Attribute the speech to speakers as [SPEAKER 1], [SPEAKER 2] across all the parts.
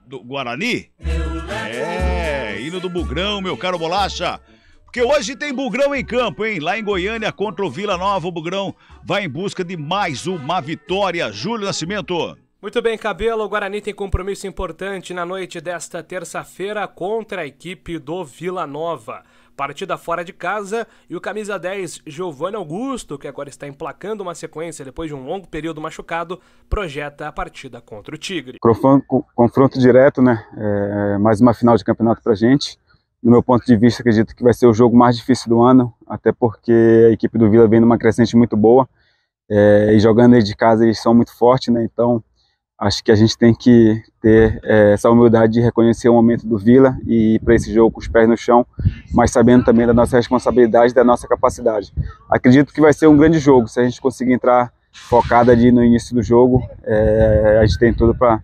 [SPEAKER 1] do Guarani? Hino do Bugrão, meu caro Bolacha. Porque hoje tem Bugrão em campo, hein? Lá em Goiânia, contra o Vila Nova, o Bugrão vai em busca de mais uma vitória. Júlio Nascimento.
[SPEAKER 2] Muito bem, Cabelo. O Guarani tem compromisso importante na noite desta terça-feira contra a equipe do Vila Nova. Partida fora de casa e o camisa 10, Giovanni Augusto, que agora está emplacando uma sequência depois de um longo período machucado, projeta a partida contra o Tigre.
[SPEAKER 3] Confronto direto, né? Mais uma final de campeonato pra gente. Do meu ponto de vista, acredito que vai ser o jogo mais difícil do ano, até porque a equipe do Vila vem numa crescente muito boa e jogando aí de casa eles são muito fortes, né? Então acho que a gente tem que ter essa humildade de reconhecer o momento do Vila e ir para esse jogo com os pés no chão, mas sabendo também da nossa responsabilidade e da nossa capacidade. Acredito que vai ser um grande jogo, se a gente conseguir entrar focado ali no início do jogo, a gente tem tudo para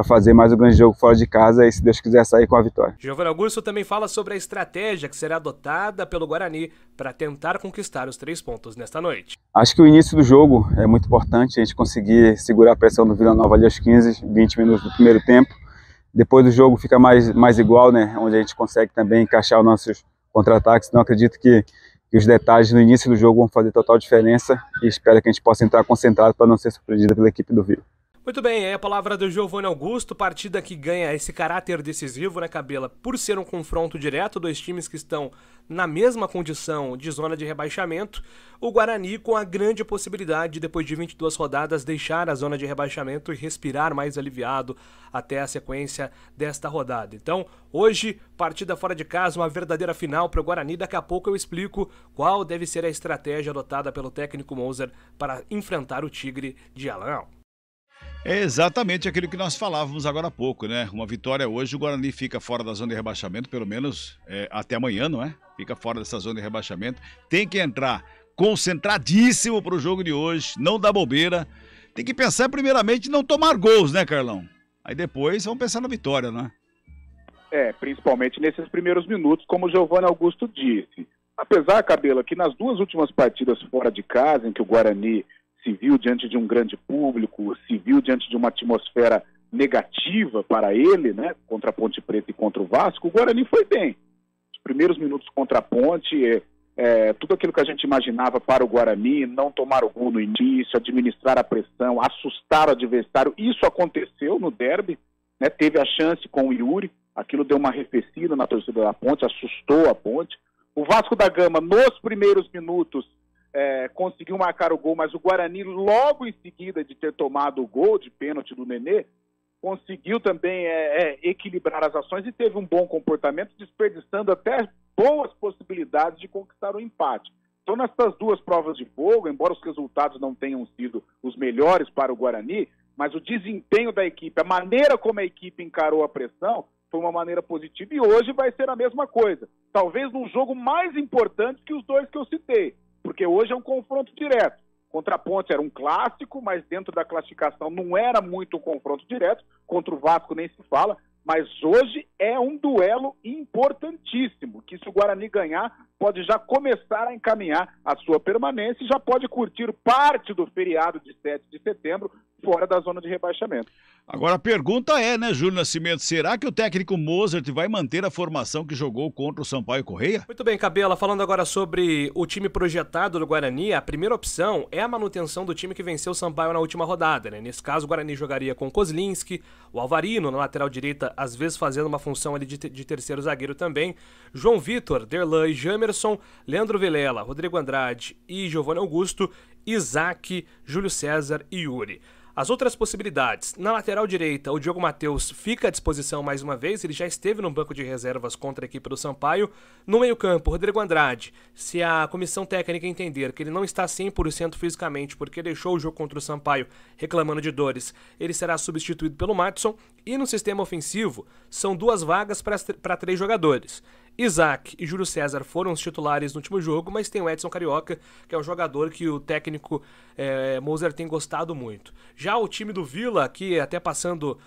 [SPEAKER 3] fazer mais um grande jogo fora de casa e, se Deus quiser, sair com a vitória.
[SPEAKER 2] Giovanni Augusto também fala sobre a estratégia que será adotada pelo Guarani para tentar conquistar os 3 pontos nesta noite.
[SPEAKER 3] Acho que o início do jogo é muito importante, a gente conseguir segurar a pressão do Vila Nova ali aos 15, 20 minutos do primeiro tempo. Depois do jogo fica mais igual, né? Onde a gente consegue também encaixar os nossos contra-ataques. Então acredito que os detalhes no início do jogo vão fazer total diferença e espero que a gente possa entrar concentrado para não ser surpreendido pela equipe do Vila.
[SPEAKER 2] Muito bem, é a palavra do Giovanni Augusto, partida que ganha esse caráter decisivo, né, Cabela? Por ser um confronto direto, 2 times que estão na mesma condição de zona de rebaixamento, o Guarani com a grande possibilidade de, depois de 22 rodadas, deixar a zona de rebaixamento e respirar mais aliviado até a sequência desta rodada. Então, hoje, partida fora de casa, uma verdadeira final para o Guarani. Daqui a pouco eu explico qual deve ser a estratégia adotada pelo técnico Moser para enfrentar o Tigre de Alan.
[SPEAKER 1] É exatamente aquilo que nós falávamos agora há pouco, né? Uma vitória hoje, o Guarani fica fora da zona de rebaixamento, pelo menos até amanhã, não é? Fica fora dessa zona de rebaixamento. Tem que entrar concentradíssimo para o jogo de hoje, não dá bobeira. Tem que pensar primeiramente em não tomar gols, né, Carlão? Aí depois vamos pensar na vitória, né?
[SPEAKER 4] Principalmente nesses primeiros minutos, como o Giovanni Augusto disse. Apesar, Cabelo, que nas 2 últimas partidas fora de casa, em que o Guarani se viu diante de um grande público, se viu diante de uma atmosfera negativa para ele, né, contra a Ponte Preta e contra o Vasco, o Guarani foi bem. Os primeiros minutos contra a Ponte, tudo aquilo que a gente imaginava para o Guarani, não tomar o gol no início, administrar a pressão, assustar o adversário, isso aconteceu no derby, né, teve a chance com o Yuri, aquilo deu uma arrefecida na torcida da Ponte, assustou a Ponte. O Vasco da Gama, nos primeiros minutos, conseguiu marcar o gol, mas o Guarani, logo em seguida de ter tomado o gol de pênalti do Nenê, conseguiu também equilibrar as ações e teve um bom comportamento, desperdiçando até boas possibilidades de conquistar o empate. Então, nessas 2 provas de fogo, embora os resultados não tenham sido os melhores para o Guarani, mas o desempenho da equipe, a maneira como a equipe encarou a pressão, foi uma maneira positiva, e hoje vai ser a mesma coisa. Talvez num jogo mais importante que os 2 que eu citei, porque hoje é um confronto direto. Contra a Ponte era um clássico, mas dentro da classificação não era muito um confronto direto. Contra o Vasco nem se fala, mas hoje é um duelo importantíssimo, que se o Guarani ganhar, pode já começar a encaminhar a sua permanência e já pode curtir parte do feriado de 7 de setembro fora da zona de rebaixamento.
[SPEAKER 1] Agora a pergunta né, Júlio Nascimento, será que o técnico Mozart vai manter a formação que jogou contra o Sampaio Corrêa?
[SPEAKER 2] Muito bem, Cabela, falando agora sobre o time projetado do Guarani, a primeira opção é a manutenção do time que venceu o Sampaio na última rodada, né? Nesse caso, o Guarani jogaria com Kozlinski, o Alvarino na lateral direita, às vezes fazendo uma função ali de terceiro zagueiro também, João Vitor, Derlan e Jamerson, Leandro Vilela, Rodrigo Andrade e Giovanni Augusto, Isaac, Júlio César e Yuri. As outras possibilidades, na lateral direita, o Diogo Matheus fica à disposição mais uma vez, ele já esteve no banco de reservas contra a equipe do Sampaio. No meio-campo, Rodrigo Andrade, se a comissão técnica entender que ele não está 100% fisicamente porque deixou o jogo contra o Sampaio reclamando de dores, ele será substituído pelo Matson. E no sistema ofensivo, são 2 vagas para 3 jogadores. Isaac e Júlio César foram os titulares no último jogo, mas tem o Edson Carioca, que é um jogador que o técnico Moser tem gostado muito. Já o time do Vila, aqui até passando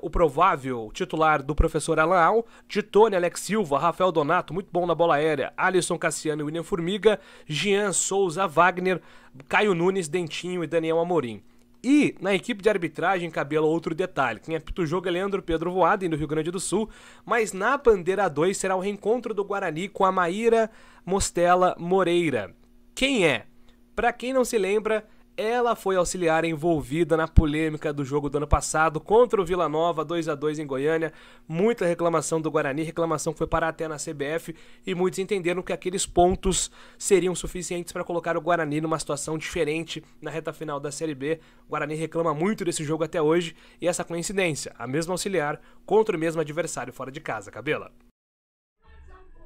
[SPEAKER 2] o provável titular do professor Alan Al, Titone, Alex Silva, Rafael Donato, muito bom na bola aérea, Alisson Cassiano e William Formiga, Jean Souza, Wagner, Caio Nunes, Dentinho e Daniel Amorim. E na equipe de arbitragem, Cabelo, outro detalhe. Quem apita o jogo é Leandro Pedro Voaden, do Rio Grande do Sul, mas na bandeira 2 será o reencontro do Guarani com a Maíra Mostela Moreira. Quem é? Pra quem não se lembra, ela foi auxiliar envolvida na polêmica do jogo do ano passado contra o Vila Nova, 2-2 em Goiânia. Muita reclamação do Guarani, reclamação que foi parar até na CBF, e muitos entenderam que aqueles pontos seriam suficientes para colocar o Guarani numa situação diferente na reta final da Série B. O Guarani reclama muito desse jogo até hoje, e essa coincidência, a mesma auxiliar contra o mesmo adversário fora de casa, Cabela.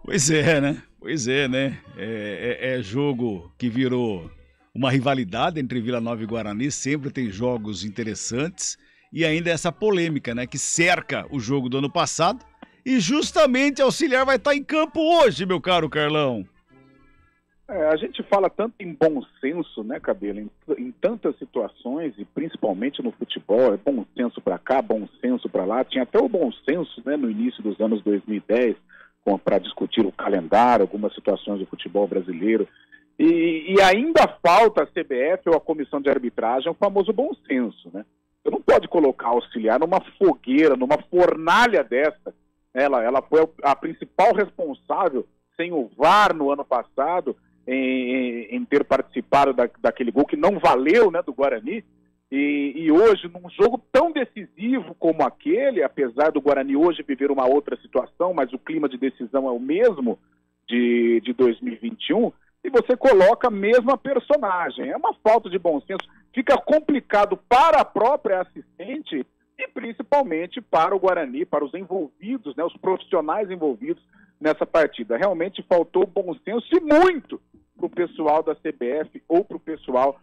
[SPEAKER 1] Pois é, né? Pois é, né? É jogo que virou uma rivalidade entre Vila Nova e Guarani, sempre tem jogos interessantes, e ainda essa polêmica, né, que cerca o jogo do ano passado, e justamente a auxiliar vai estar em campo hoje, meu caro Carlão.
[SPEAKER 4] A gente fala tanto em bom senso, né, Cabelo, em tantas situações, e principalmente no futebol, é bom senso para cá, bom senso para lá. Tinha até o bom senso, né, no início dos anos 2010, para discutir o calendário, algumas situações do futebol brasileiro. E ainda falta a CBF ou a comissão de arbitragem o famoso bom senso, né? Você não pode colocar auxiliar numa fogueira, numa fornalha dessa. Ela foi a principal responsável, sem o VAR no ano passado, em ter participado daquele gol que não valeu, né, do Guarani. E hoje, num jogo tão decisivo como aquele, apesar do Guarani hoje viver uma outra situação, mas o clima de decisão é o mesmo de 2021, e você coloca a mesma personagem. É uma falta de bom senso. Fica complicado para a própria assistente e principalmente para o Guarani, para os envolvidos, né, os profissionais envolvidos nessa partida. Realmente faltou bom senso e muito para o pessoal da CBF ou para o pessoal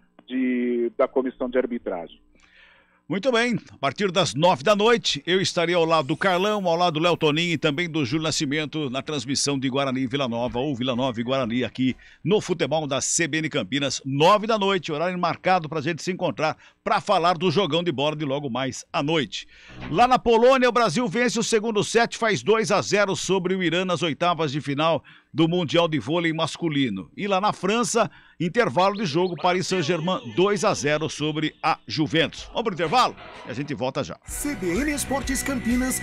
[SPEAKER 4] da comissão de arbitragem.
[SPEAKER 1] Muito bem, a partir das 9 da noite, eu estarei ao lado do Carlão, ao lado do Léo Toninho e também do Júlio Nascimento na transmissão de Guarani e Vila Nova, ou Vila Nova e Guarani, aqui no futebol da CBN Campinas, 9 da noite, horário marcado para a gente se encontrar para falar do jogão de bola de logo mais à noite. Lá na Polônia, o Brasil vence o segundo set, faz 2-0 sobre o Irã nas oitavas de final do Mundial de Vôlei Masculino. E lá na França, intervalo de jogo, Paris Saint-Germain 2-0 sobre a Juventus. Vamos pro intervalo e a gente volta já.
[SPEAKER 5] CBN Esportes Campinas.